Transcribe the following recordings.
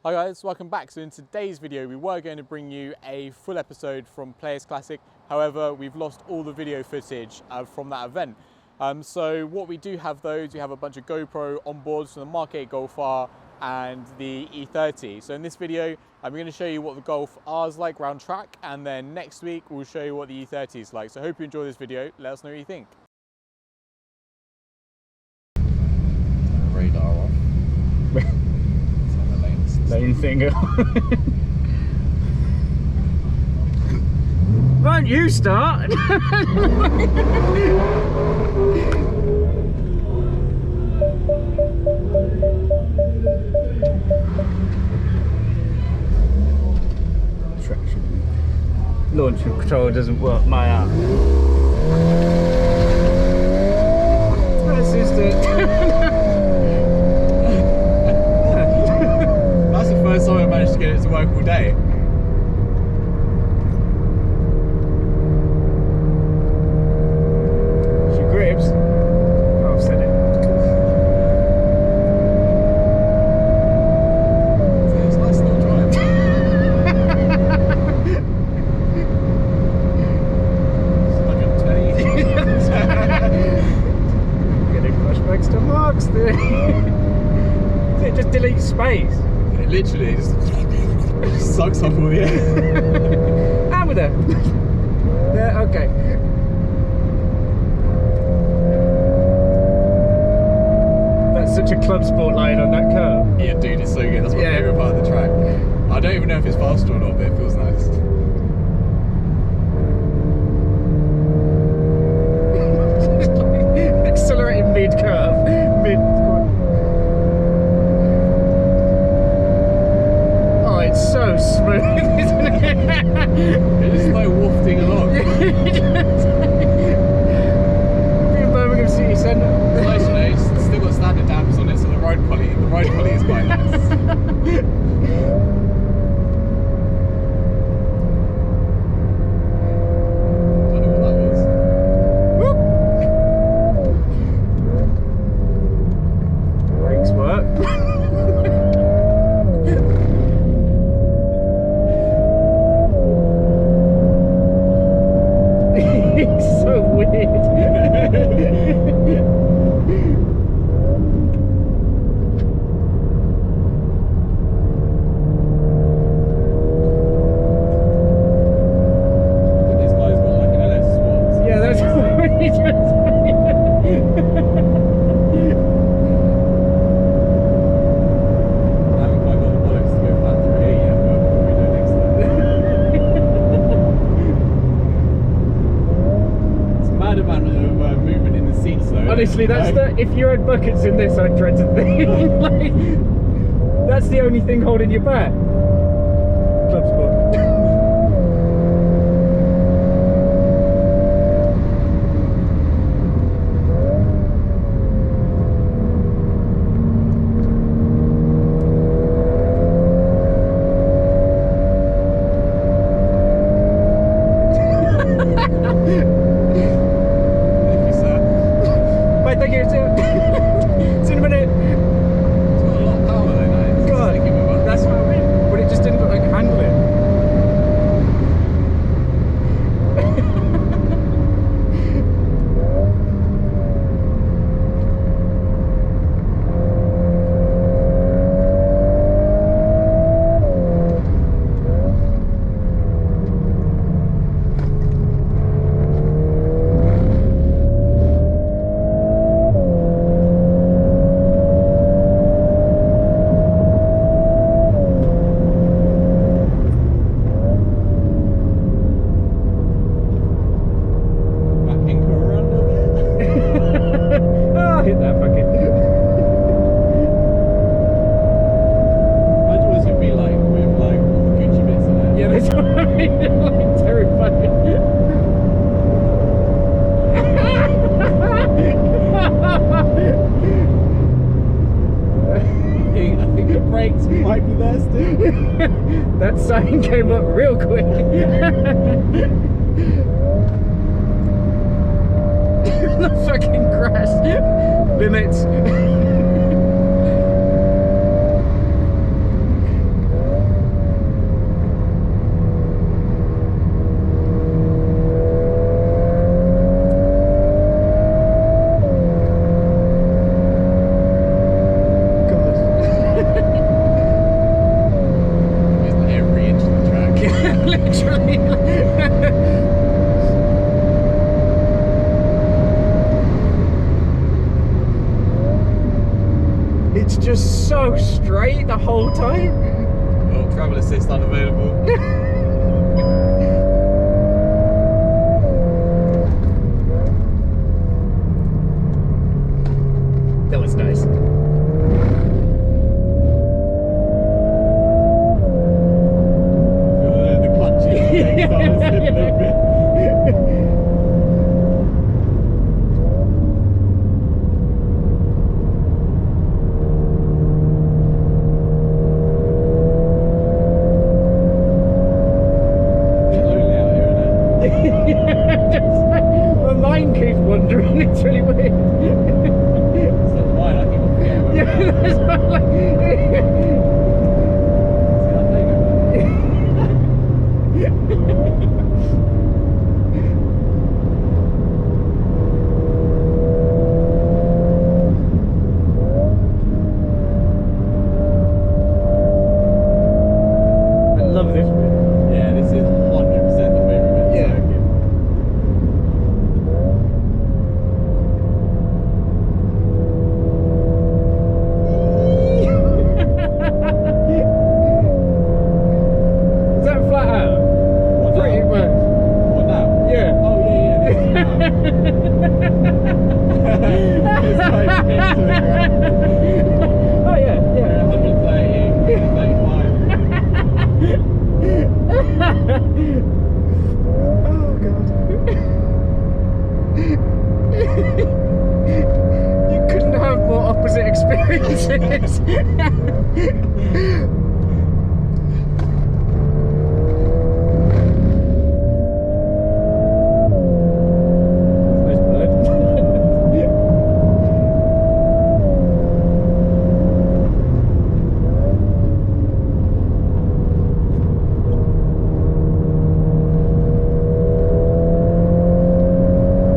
Hi guys, welcome back. So in today's video we were going to bring you a full episode from Players Classic, however we've lost all the video footage from that event. So what we do have though is we have a bunch of GoPro onboards from the Mark 8 Golf R and the E30. So in this video I'm going to show you what the Golf R is like round track, and then next week we'll show you what the E30 is like. So I hope you enjoy this video, let us know what you think. Radar off. Lane finger. Won't you start? Traction. Launch control doesn't work my app. That's the first time I managed to get it to work all day. She grips. Oh, I've said it. It's nice little drive. It's 120. Getting flashbacks to Mark's thing. It just deletes space. It literally just sucks up all the air. Hammer there. There, okay. That's such a club sport line on that curve. Yeah, dude, it's so good. That's my favourite part of the track. I don't even know if it's faster or not, but it feels nice. Accelerating mid-curve. Oh, it's so smooth, isn't it? It's just like wafting along. Be in Birmingham City Centre. It's nice, you know, it's still got standard dampers on it, so the ride quality is quite nice. Don't know what that was. Whoop. Brakes work. It's so weird. This guy's got like an LS Sport. Yeah, that's what he just I haven't quite got the bollocks to go flat through here yet, but we'll do it next time. It's a mad amount of movement in the seats though. Honestly, that's if you had buckets in this, I'd dread to think. Like, that's the only thing holding you back. Club sport. Thank you, sir. Bye, thank you. See you in a minute. It's got a lot of power though, no? It's God, sticky with us. that's what I mean. But it just didn't look like handling. Back anchor around a bit. Oh, hit that fucking. Imagine what it's gonna be like with like all the Gucci bits in it. Yeah, that's what I mean. Like, terrifying. I think the brakes might be there still. That sign came up real quick. The fucking crash limits. music the whole time? Oh, travel assist unavailable. That was nice. The clutches started slipping a little bit. My mind keeps wandering, it's really weird. It's not mine, I keep on forgetting where Yeah, that's what, like... I love this bit. Yeah, this is 100% the favourite bit of the circuit. Is that flat out? What Pretty now? much. What now? Yeah. Oh yeah, this is now. It's like into the ground. Oh yeah, yeah. 130, 135. Oh god. You couldn't have more opposite experiences. Nice bird.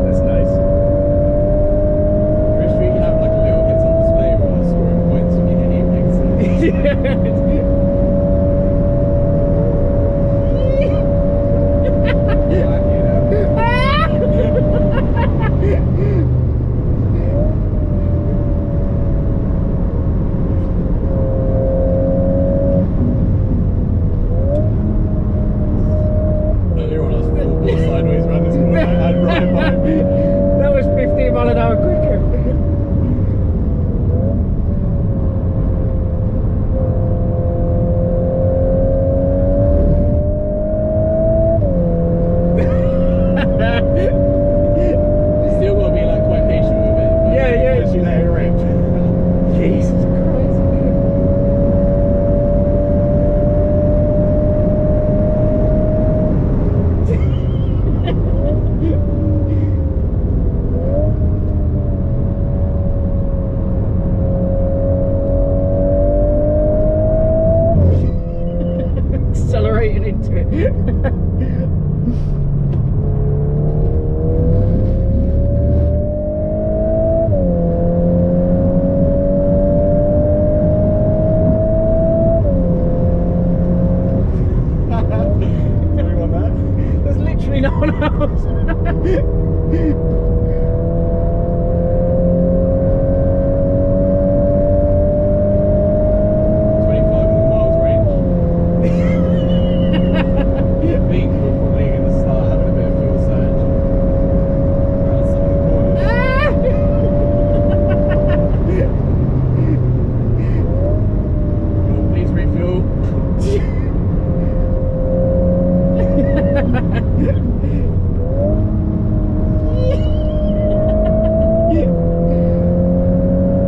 That's nice. I wish we could have like a little heads up display where I was scoring points when you hit apex. Earlier on I was full ball sideways around this corner and right behind me. That was 15 mile an hour quicker. Still gotta be like quite patient with it. But Yeah, yeah. once you let it rip. Jesus Christ. Accelerating into it. Do we want that? There's literally no one else. 25 more miles range. I think we're probably going to start having a bit of fuel surge around some of the corners. Oh, please refuel.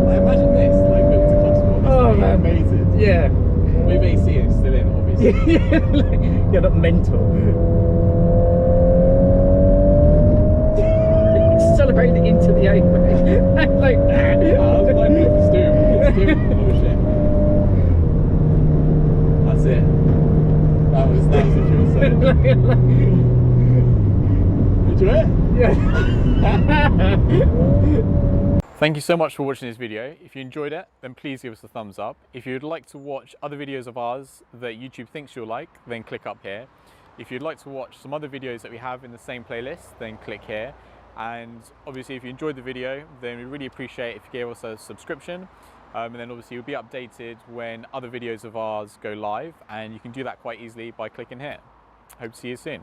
I imagine this, like built to Clubsport. Oh, man. Amazing. Yeah. With AC it's still in, obviously. You're not mental. Accelerating into the apex. Like that. I was wondering if it's steering. It's steering. Oh shit. That's it. That was the fuel surge. Enjoy it? Yeah. Thank you so much for watching this video. If you enjoyed it, then please give us a thumbs up. If you'd like to watch other videos of ours that YouTube thinks you'll like, then click up here. If you'd like to watch some other videos that we have in the same playlist, then click here. And obviously if you enjoyed the video, then we really appreciate if you gave us a subscription and then obviously you'll be updated when other videos of ours go live, and you can do that quite easily by clicking here. Hope to see you soon.